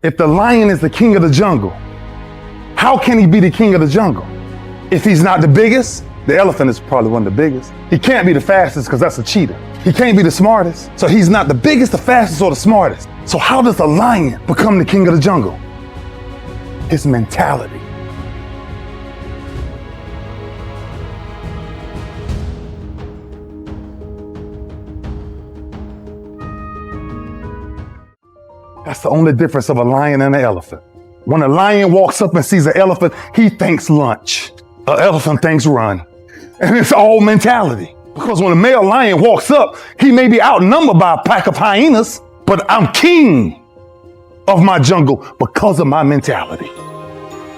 If the lion is the king of the jungle, how can he be the king of the jungle? If he's not the biggest, the elephant is probably one of the biggest. He can't be the fastest because that's a cheetah. He can't be the smartest, so he's not the biggest, the fastest, or the smartest. So how does a lion become the king of the jungle? His mentality. That's the only difference of a lion and an elephant. When a lion walks up and sees an elephant, he thinks lunch. An elephant thinks run. And it's all mentality. Because when a male lion walks up, he may be outnumbered by a pack of hyenas, but I'm king of my jungle because of my mentality.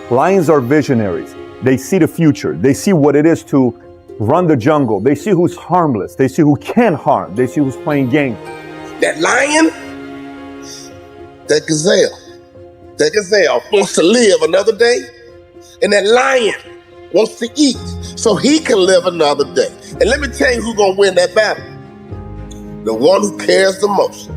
Lions are visionaries. They see the future. They see what it is to run the jungle. They see who's harmless. They see who can harm. They see who's playing games. That lion, that gazelle wants to live another day, and that lion wants to eat so he can live another day. And let me tell you who's gonna win that battle. The one who cares the most.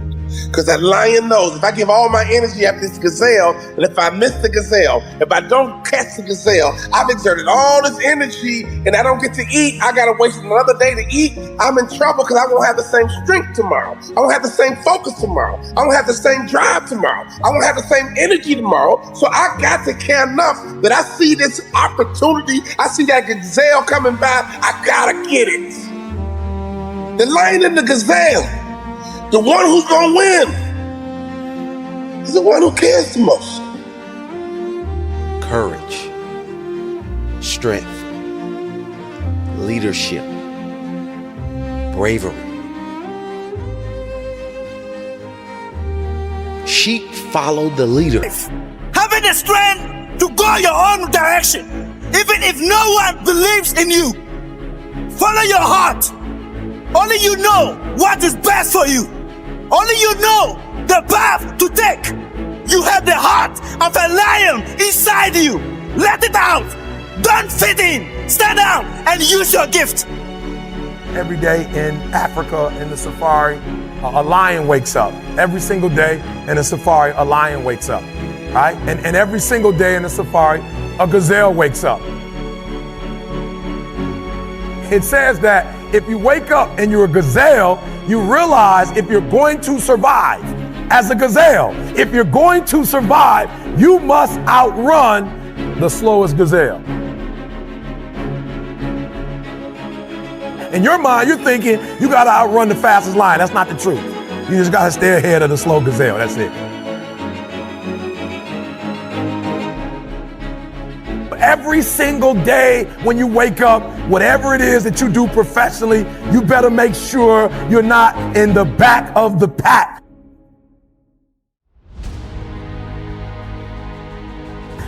Because that lion knows if I give all my energy after this gazelle, and if I miss the gazelle, if I don't catch the gazelle, I've exerted all this energy and I don't get to eat, I gotta wait another day to eat, I'm in trouble because I won't have the same strength tomorrow. I won't have the same focus tomorrow. I won't have the same drive tomorrow. I won't have the same energy tomorrow. So I got to care enough that I see this opportunity, I see that gazelle coming by, I gotta get it. The lion and the gazelle, the one who's gonna win is the one who cares the most. Courage, strength, leadership, bravery. Sheep follow the leader. Having the strength to go your own direction, even if no one believes in you. Follow your heart. Only you know what is best for you. Only you know the path to take. You have the heart of a lion inside you. Let it out. Don't fit in. Stand out and use your gift. Every day in Africa, in the safari, a lion wakes up. Every single day in the safari, a lion wakes up. Right? And every single day in the safari, a gazelle wakes up. It says that if you wake up and you're a gazelle, you realize if you're going to survive as a gazelle, if you're going to survive, you must outrun the slowest gazelle. In your mind, you're thinking you gotta outrun the fastest lion. That's not the truth. You just gotta stay ahead of the slow gazelle, that's it. Every single day when you wake up, whatever it is that you do professionally, you better make sure you're not in the back of the pack.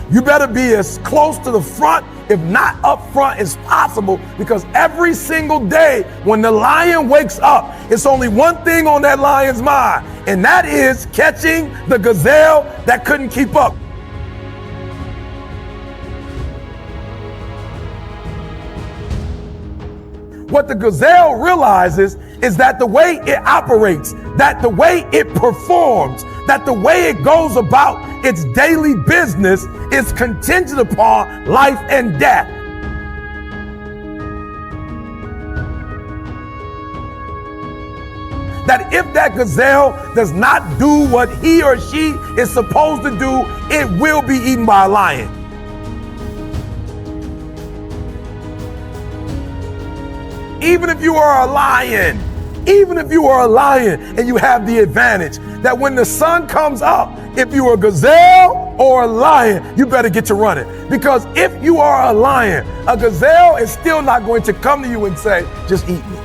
You better be as close to the front, if not up front, as possible, because every single day when the lion wakes up, it's only one thing on that lion's mind, and that is catching the gazelle that couldn't keep up. What the gazelle realizes is that the way it operates, that the way it performs, that the way it goes about its daily business is contingent upon life and death. That if that gazelle does not do what he or she is supposed to do, it will be eaten by a lion. Even if you are a lion, and you have the advantage that when the sun comes up, if you're a gazelle or a lion, you better get to running. Because if you are a lion, a gazelle is still not going to come to you and say, just eat me.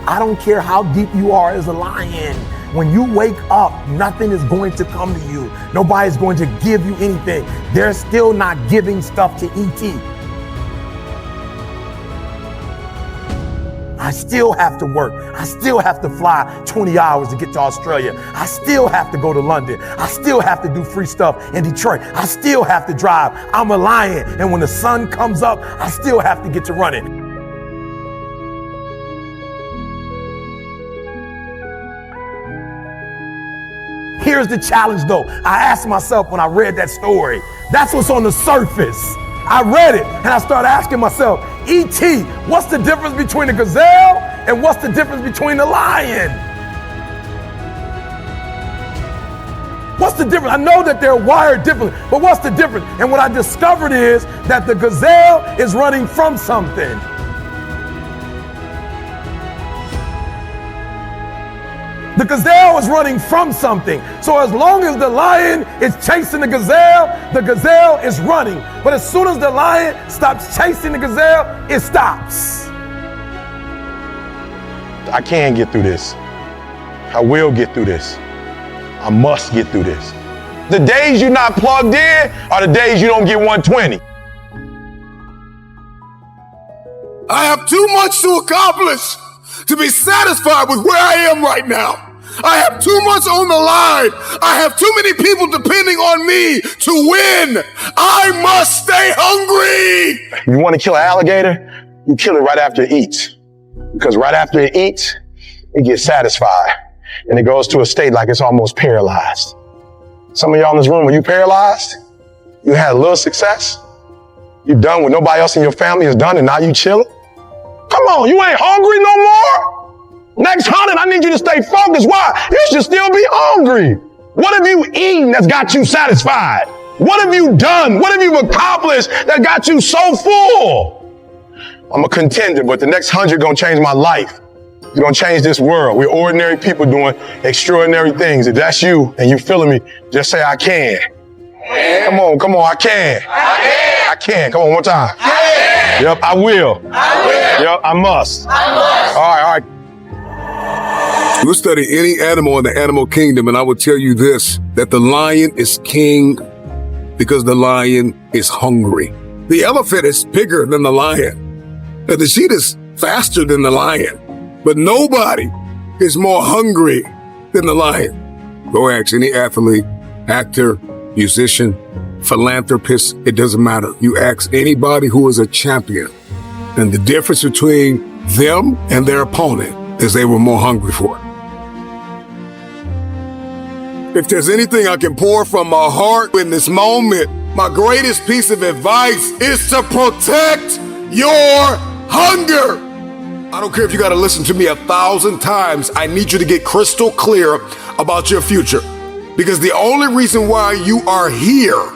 I don't care how deep you are as a lion. When you wake up, nothing is going to come to you. Nobody's going to give you anything. They're still not giving stuff to ET. I still have to work. I still have to fly 20 hours to get to Australia. I still have to go to London. I still have to do free stuff in Detroit. I still have to drive. I'm a lion. And when the sun comes up, I still have to get to running. Here's the challenge though. I asked myself when I read that story, that's what's on the surface. I read it and I started asking myself, E.T., what's the difference between a gazelle and what's the difference between a lion? What's the difference? I know that they're wired differently, but what's the difference? And what I discovered is that the gazelle is running from something. The gazelle is running from something. So as long as the lion is chasing the gazelle is running. But as soon as the lion stops chasing the gazelle, it stops. I can get through this. I will get through this. I must get through this. The days you're not plugged in are the days you don't get 120. I have too much to accomplish to be satisfied with where I am right now. I have too much on the line. I have too many people depending on me to win. I must stay hungry. You want to kill an alligator? You kill it right after it eats. Because right after it eats, it gets satisfied. And it goes to a state like it's almost paralyzed. Some of y'all in this room, are you paralyzed? You had a little success? You done what nobody else in your family has done and now you chilling? Come on, you ain't hungry no more? Next 100, I need you to stay focused. Why? You should still be hungry. What have you eaten that's got you satisfied? What have you done? What have you accomplished that got you so full? I'm a contender, but the next 100 gonna change my life. It's gonna change this world. We're ordinary people doing extraordinary things. If that's you and you feeling me, just say, I can. Come on, I can. I can. Come on, one time. Yep, I will. Yep, I must. All right. We'll study any animal in the animal kingdom, and I will tell you this, that the lion is king because the lion is hungry. The elephant is bigger than the lion, and the cheetah is faster than the lion. But nobody is more hungry than the lion. Go ask any athlete, actor, musician, philanthropist, it doesn't matter. You ask anybody who is a champion, and the difference between them and their opponent is they were more hungry for it. If there's anything I can pour from my heart in this moment, my greatest piece of advice is to protect your hunger. I don't care if you got to listen to me 1,000 times. I need you to get crystal clear about your future. Because the only reason why you are here,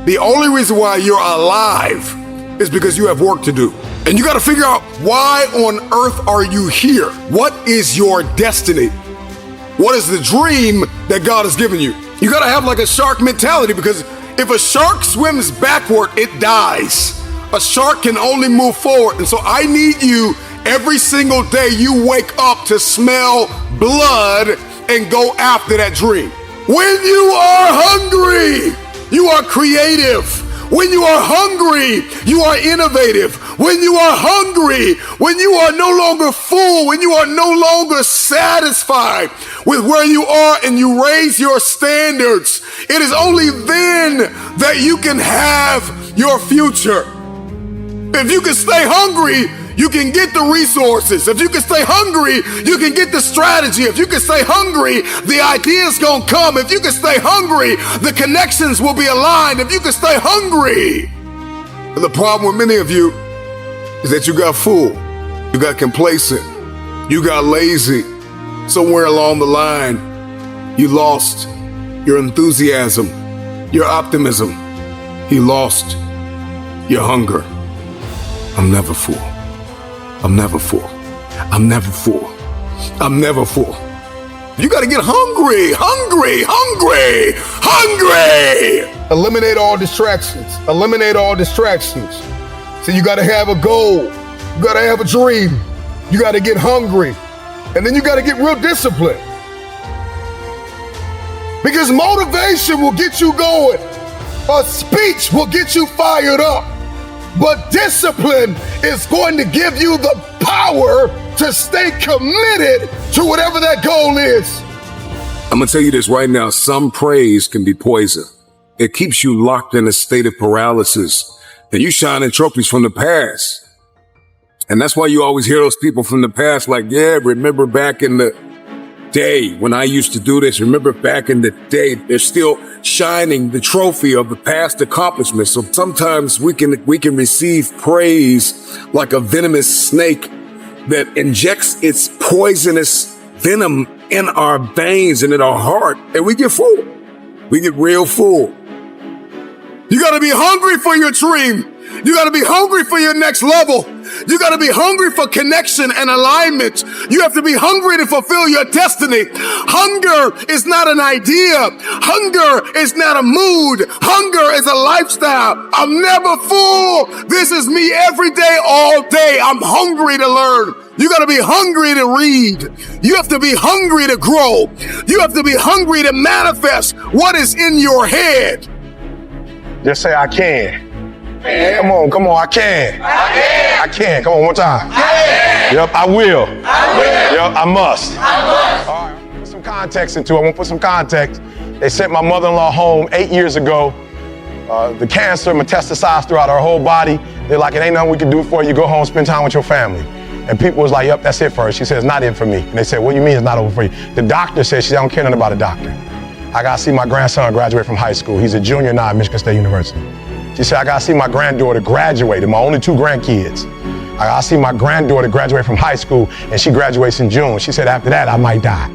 the only reason why you're alive is because you have work to do. And you got to figure out, why on earth are you here? What is your destiny? What is the dream that God has given you? You got to have like a shark mentality, because if a shark swims backward, it dies. A shark can only move forward. And so I need you every single day you wake up to smell blood and go after that dream. When you are hungry, you are creative. When you are hungry, you are innovative. When you are hungry, when you are no longer full, when you are no longer satisfied with where you are and you raise your standards, it is only then that you can have your future. If you can stay hungry, you can get the resources. If you can stay hungry, you can get the strategy. If you can stay hungry, the ideas gonna come. If you can stay hungry, the connections will be aligned. If you can stay hungry. And the problem with many of you is that you got full, you got complacent, you got lazy. Somewhere along the line, you lost your enthusiasm, your optimism. You lost your hunger. I'm never full. I'm never full. I'm never full. I'm never full. You got to get hungry. Eliminate all distractions. Eliminate all distractions. So you got to have a goal. You got to have a dream. You got to get hungry. And then you got to get real disciplined. Because motivation will get you going. A speech will get you fired up. But discipline is going to give you the power to stay committed to whatever that goal is. I'm going to tell you this right now. Some praise can be poison. It keeps you locked in a state of paralysis. And you shining trophies from the past. And that's why you always hear those people from the past like, yeah, remember back in the day when I used to do this. Remember back in the day, they're still shining the trophy of the past accomplishments. So sometimes we can receive praise like a venomous snake that injects its poisonous venom in our veins and in our heart, and we get full. We get real full. You gotta be hungry for your dream. You gotta be hungry for your next level. You gotta be hungry for connection and alignment. You have to be hungry to fulfill your destiny. Hunger is not an idea. Hunger is not a mood. Hunger is a lifestyle. I'm never full. This is me every day, all day. I'm hungry to learn. You gotta be hungry to read. You have to be hungry to grow. You have to be hungry to manifest what is in your head. Just say, I can. Come on, I can. I can. Come on, one time. Yep, I will. Yep, I must. All right, put some context into it. I want to put some context. They sent my mother-in-law home 8 years ago. The cancer metastasized throughout her whole body. They're like, it ain't nothing we can do for you. Go home, spend time with your family. And people was like, yep, that's it for her. She said, it's not it for me. And they said, what do you mean it's not over for you? The doctor said, she said, I don't care nothing about a doctor. I got to see my grandson graduate from high school. He's a junior now at Michigan State University. She said, I got to see my granddaughter graduate, and my only 2 grandkids. I got to see my granddaughter graduate from high school, and she graduates in June. She said, after that, I might die.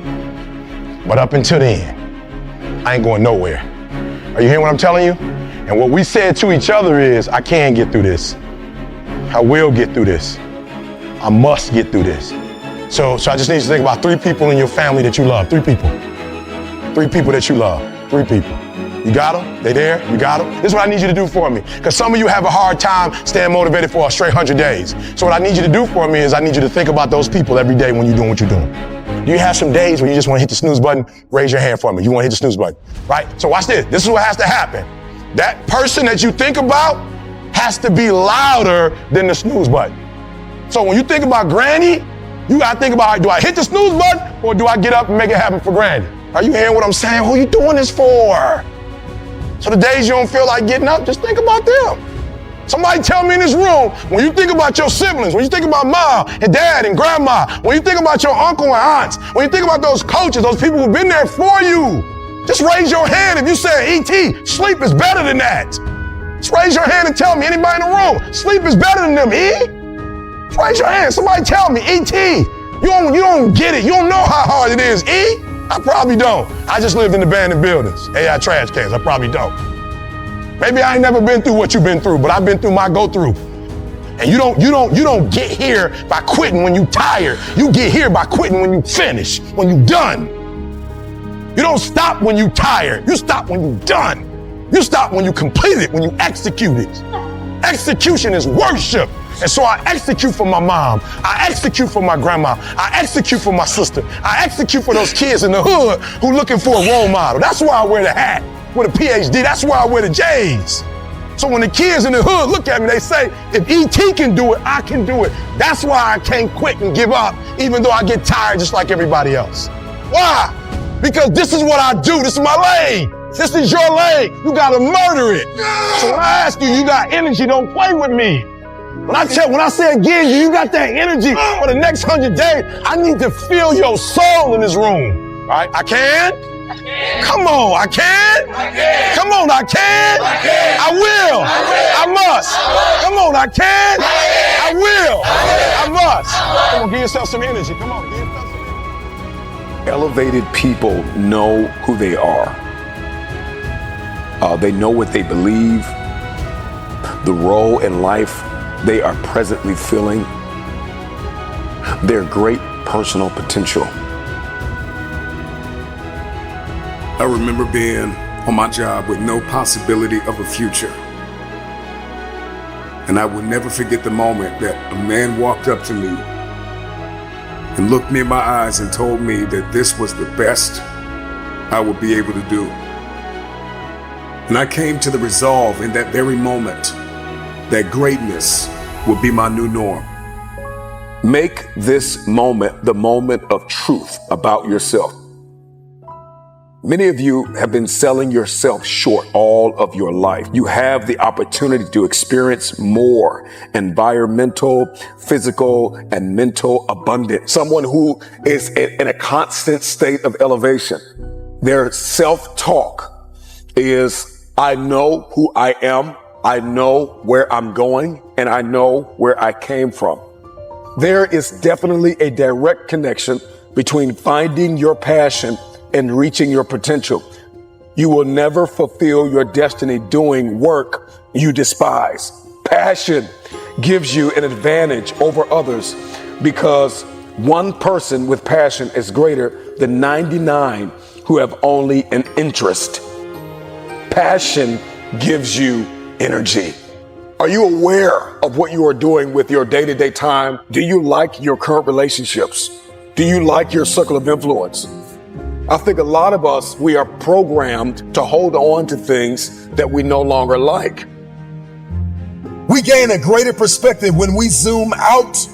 But up until then, I ain't going nowhere. Are you hearing what I'm telling you? And what we said to each other is, I can get through this. I will get through this. I must get through this. So I just need you to think about 3 people in your family that you love. 3 people. 3 people that you love. 3 people. You got them? They there? You got them? This is what I need you to do for me. Because some of you have a hard time staying motivated for a straight 100 days. So what I need you to do for me is I need you to think about those people every day when you're doing what you're doing. Do you have some days where you just want to hit the snooze button? Raise your hand for me. You want to hit the snooze button, right? So watch this. This is what has to happen. That person that you think about has to be louder than the snooze button. So when you think about Granny, you got to think about, do I hit the snooze button or do I get up and make it happen for Granny? Are you hearing what I'm saying? Who are you doing this for? So the days you don't feel like getting up, just think about them. Somebody tell me in this room, when you think about your siblings, when you think about mom and dad and grandma, when you think about your uncle and aunts, when you think about those coaches, those people who've been there for you, just raise your hand if you say, E.T., sleep is better than that. Just raise your hand and tell me, anybody in the room, sleep is better than them, E? Just raise your hand. Somebody tell me, E.T., you don't get it. You don't know how hard it is, E? I probably don't. I just lived in abandoned buildings, AI trash cans. I probably don't. Maybe I ain't never been through what you've been through, but I've been through my go-through. And you don't get here by quitting when you tired. You get here by quitting when you finish, when you done. You don't stop when you tired. You stop when you done. You stop when you complete it, when you execute it. Execution is worship. And so I execute for my mom. I execute for my grandma. I execute for my sister. I execute for those kids in the hood who looking for a role model. That's why I wear the hat with a PhD. That's why I wear the J's. So when the kids in the hood look at me, they say, if E.T. can do it, I can do it. That's why I can't quit and give up, even though I get tired just like everybody else. Why? Because this is what I do. This is my lane. This is your lane. You gotta murder it. So when I ask you, you got energy, don't play with me. When I say again, you got that energy for the next 100 days, I need to feel your soul in this room. All right, I can? Come on, I can? Come on, I can? I will. I must. Come on, I can? I will. I must. Come on, give yourself some energy. Come on, give yourself some energy. Elevated people know who they are. They know what they believe, the role in life they are presently filling, their great personal potential. I remember being on my job with no possibility of a future. And I will never forget the moment that a man walked up to me and looked me in my eyes and told me that this was the best I would be able to do. And I came to the resolve in that very moment that greatness would be my new norm. Make this moment the moment of truth about yourself. Many of you have been selling yourself short all of your life. You have the opportunity to experience more environmental, physical, and mental abundance. Someone who is in a constant state of elevation. Their self-talk is, I know who I am, I know where I'm going, and I know where I came from. There is definitely a direct connection between finding your passion and reaching your potential. You will never fulfill your destiny doing work you despise. Passion gives you an advantage over others because one person with passion is greater than 99 who have only an interest. Passion gives you energy. Are you aware of what you are doing with your day-to-day time? Do you like your current relationships? Do you like your circle of influence? I think a lot of us, we are programmed to hold on to things that we no longer like. We gain a greater perspective when we zoom out.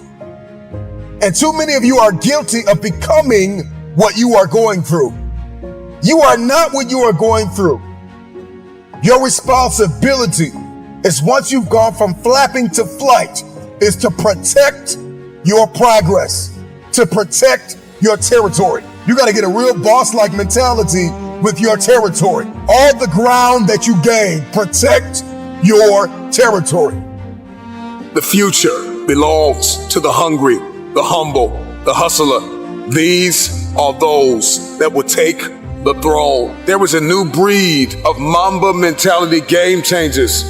And too many of you are guilty of becoming what you are going through. You are not what you are going through. Your responsibility is, once you've gone from flapping to flight, is to protect your progress, to protect your territory. You got to get a real boss-like mentality with your territory. All the ground that you gain, protect your territory. The future belongs to the hungry, the humble, the hustler. These are those that will take the throne. There is a new breed of Mamba mentality game changers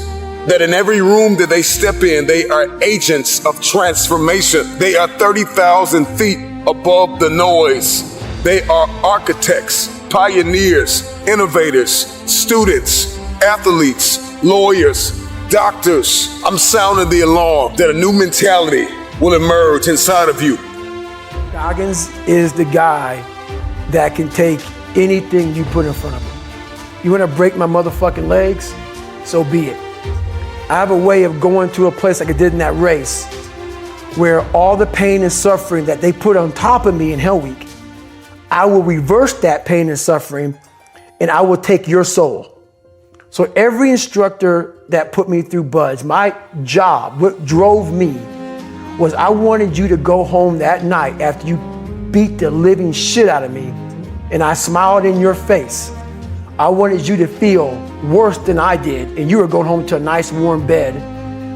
that in every room that they step in, they are agents of transformation. They are 30,000 feet above the noise. They are architects, pioneers, innovators, students, athletes, lawyers, doctors. I'm sounding the alarm that a new mentality will emerge inside of you. Goggins is the guy that can take anything you put in front of him. You want to break my motherfucking legs? So be it. I have a way of going to a place like I did in that race where all the pain and suffering that they put on top of me in Hell Week, I will reverse that pain and suffering and I will take your soul. So every instructor that put me through BUD/S, my job, what drove me was I wanted you to go home that night after you beat the living shit out of me and I smiled in your face. I wanted you to feel worse than I did and you were going home to a nice warm bed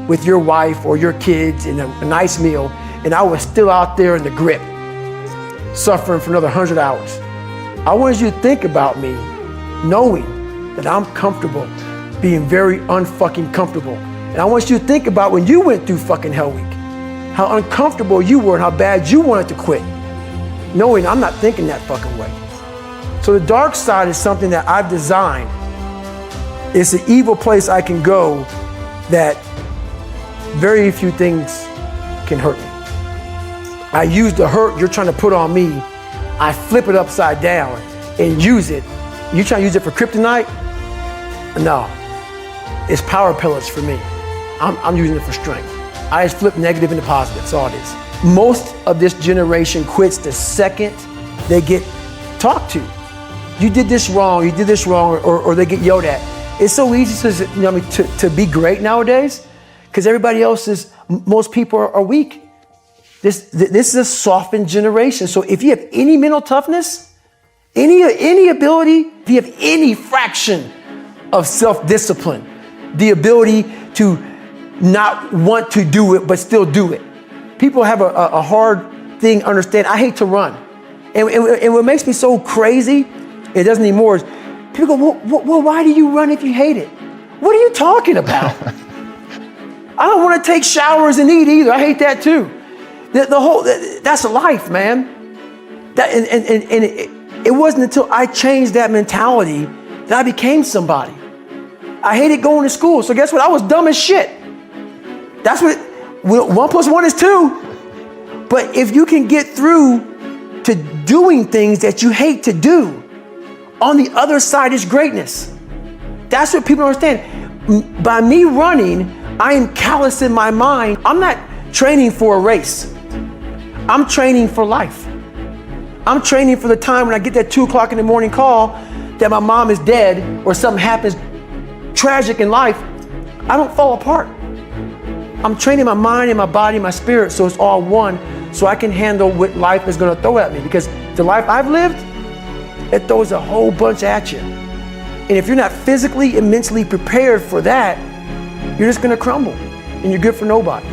with your wife or your kids and a nice meal, and I was still out there in the grip, suffering for another 100 hours. I wanted you to think about me knowing that I'm comfortable being very unfucking comfortable. And I want you to think about when you went through fucking Hell Week, how uncomfortable you were and how bad you wanted to quit, knowing I'm not thinking that fucking way. So the dark side is something that I've designed. It's an evil place I can go that very few things can hurt me. I use the hurt you're trying to put on me, I flip it upside down and use it. You trying to use it for kryptonite? No, it's power pellets for me. I'm using it for strength. I just flip negative into positive, that's all it is. Most of this generation quits the second they get talked to. You did this wrong, or they get yelled at. It's so easy to be great nowadays because everybody else is, most people are weak. This is a softened generation. So if you have any mental toughness, any ability, if you have any fraction of self-discipline, the ability to not want to do it but still do it. People have a hard thing understand. I hate to run. And what makes me so crazy, it doesn't anymore, is people go, well, why do you run if you hate it? What are you talking about? I don't want to take showers and eat either. I hate that too. That's a life, man. It wasn't until I changed that mentality that I became somebody. I hated going to school. So guess what? I was dumb as shit. That's what 1 + 1 is 2. But if you can get through to doing things that you hate to do, on the other side is greatness. That's what people don't understand. By me running, I am callous in my mind. I'm not training for a race. I'm training for life. I'm training for the time when I get that 2 o'clock in the morning call that my mom is dead or something happens tragic in life, I don't fall apart. I'm training my mind and my body and my spirit so it's all one, so I can handle what life is going to throw at me. Because the life I've lived, it throws a whole bunch at you. And if you're not physically and mentally prepared for that, you're just going to crumble and you're good for nobody.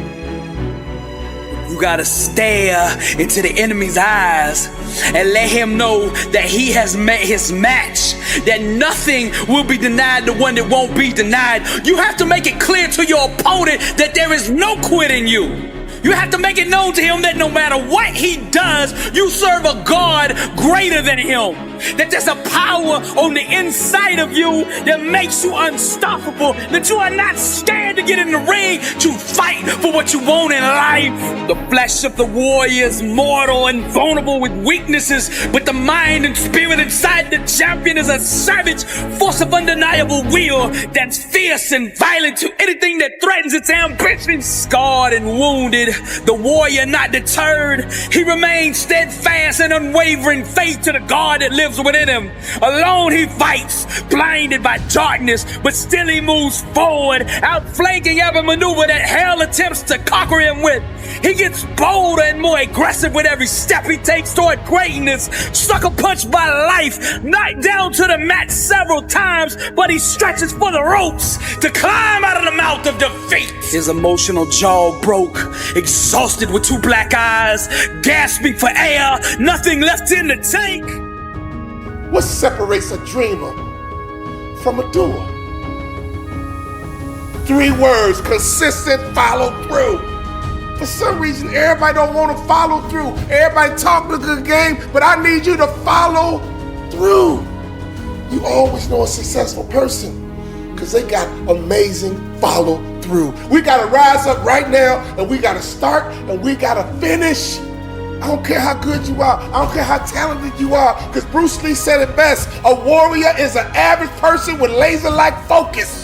You gotta stare into the enemy's eyes and let him know that he has met his match, that nothing will be denied the one that won't be denied. You have to make it clear to your opponent that there is no quit in you. You have to make it known to him that no matter what he does, you serve a God greater than him. That there's a power on the inside of you that makes you unstoppable. That you are not scared to get in the ring to fight for what you want in life. The flesh of the warrior is mortal and vulnerable with weaknesses, but the mind and spirit inside the champion is a savage force of undeniable will that's fierce and violent to anything that threatens its ambition. Scarred and wounded, the warrior not deterred. He remains steadfast and unwavering faith to the God that lives within him. Alone he fights, blinded by darkness, but still he moves forward, outflanking every maneuver that hell attempts to conquer him with. He gets bolder and more aggressive with every step he takes toward greatness. Sucker punched by life, knocked down to the mat several times, but he stretches for the ropes to climb out of the mouth of defeat. His emotional jaw broke, exhausted with two black eyes, gasping for air, nothing left in the tank. What separates a dreamer from a doer? 3 words: consistent follow through. For some reason, everybody don't want to follow through. Everybody talk a good game, but I need you to follow through. You always know a successful person because they got amazing follow through. We got to rise up right now, and we got to start, and we got to finish. I don't care how good you are. I don't care how talented you are, because Bruce Lee said it best. A warrior is an average person with laser-like focus.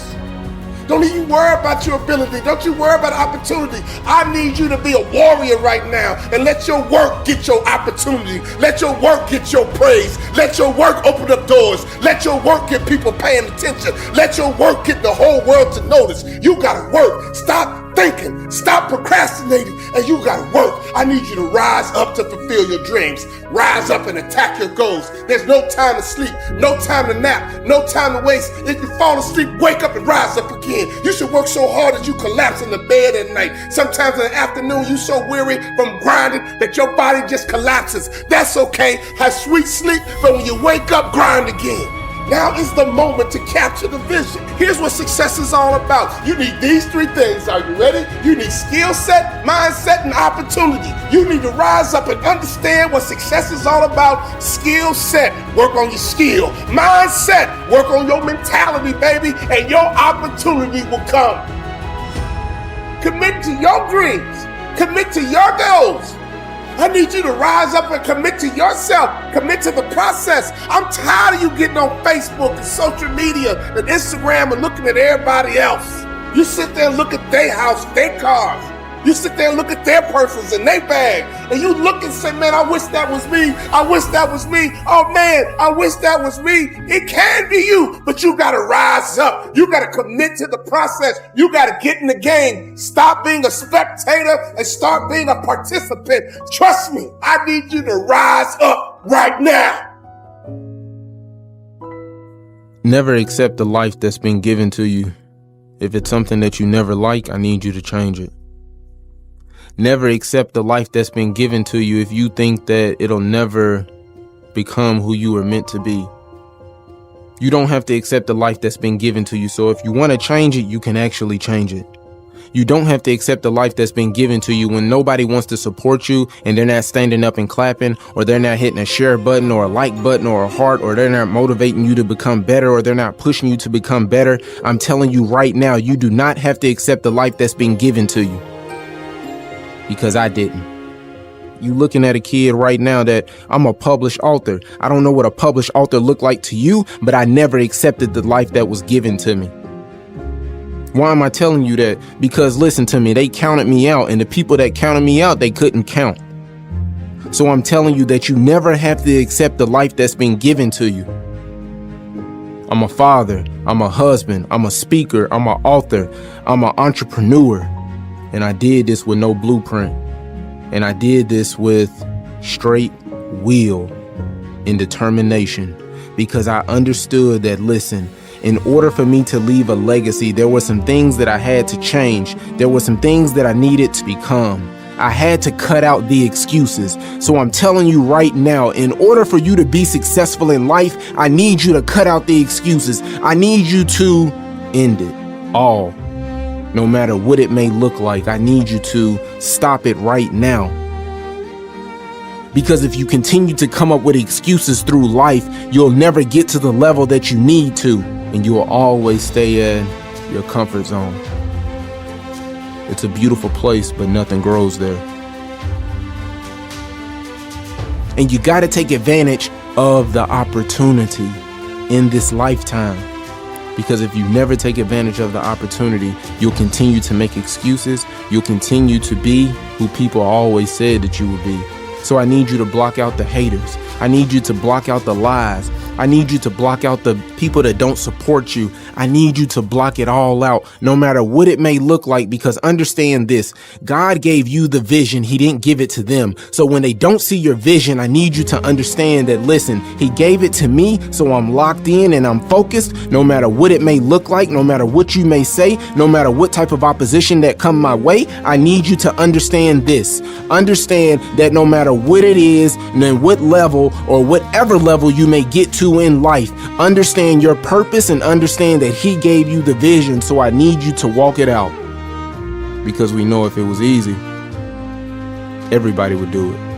Don't even worry about your ability. Don't you worry about opportunity. I need you to be a warrior right now and let your work get your opportunity. Let your work get your praise. Let your work open up doors. Let your work get people paying attention. Let your work get the whole world to notice. You gotta work. Stop thinking. Stop procrastinating. And you gotta work. I need you to rise up to fulfill your dreams. Rise up and attack your goals. There's no time to sleep. No time to nap. No time to waste. If you fall asleep, wake up and rise up again. You should work so hard that you collapse in the bed at night. Sometimes in the afternoon, you're so weary from grinding that your body just collapses. That's okay. Have sweet sleep, but when you wake up, grind again. Now is the moment to capture the vision. Here's what success is all about. You need these 3 things. Are you ready? You need skill set, mindset, and opportunity. You need to rise up and understand what success is all about. Skill set, work on your skill. Mindset, work on your mentality, baby, and your opportunity will come. Commit to your dreams. Commit to your goals. I need you to rise up and commit to yourself. Commit to the process. I'm tired of you getting on Facebook and social media and Instagram and looking at everybody else. You sit there and look at their house, their cars. You sit there and look at their purses and their bag. And you look and say, man, I wish that was me. I wish that was me. Oh man, I wish that was me. It can be you, but you gotta rise up. You gotta commit to the process. You gotta get in the game. Stop being a spectator and start being a participant. Trust me, I need you to rise up right now. Never accept the life that's been given to you. If it's something that you never like, I need you to change it. Never accept the life that's been given to you if you think that it'll never become who you were meant to be. You don't have to accept the life that's been given to you. So if you want to change it, you can actually change it. You don't have to accept the life that's been given to you when nobody wants to support you and they're not standing up and clapping, or they're not hitting a share button or a like button or a heart, or they're not motivating you to become better, or they're not pushing you to become better. I'm telling you right now, you do not have to accept the life that's been given to you. Because I didn't. You looking at a kid right now that I'm a published author. I don't know what a published author looked like to you, but I never accepted the life that was given to me. Why am I telling you that? Because listen to me, they counted me out, and the people that counted me out, they couldn't count. So I'm telling you that you never have to accept the life that's been given to you. I'm a father, I'm a husband, I'm a speaker, I'm an author, I'm an entrepreneur. And I did this with no blueprint. And I did this with straight will and determination, because I understood that, listen, in order for me to leave a legacy, there were some things that I had to change. There were some things that I needed to become. I had to cut out the excuses. So I'm telling you right now, in order for you to be successful in life, I need you to cut out the excuses. I need you to end it all. No matter what it may look like, I need you to stop it right now. Because if you continue to come up with excuses through life, you'll never get to the level that you need to, and you will always stay in your comfort zone. It's a beautiful place, but nothing grows there. And you got to take advantage of the opportunity in this lifetime. Because if you never take advantage of the opportunity, you'll continue to make excuses. You'll continue to be who people always said that you would be. So I need you to block out the haters. I need you to block out the lies. I need you to block out the people that don't support you. I need you to block it all out, no matter what it may look like, because understand this, God gave you the vision. He didn't give it to them. So when they don't see your vision, I need you to understand that, listen, he gave it to me. So I'm locked in and I'm focused, no matter what it may look like, no matter what you may say, no matter what type of opposition that come my way. I need you to understand this. Understand that no matter what it is, and what level or whatever level you may get to in life, understand your purpose and understand that he gave you the vision. So I need you to walk it out, because we know if it was easy, everybody would do it.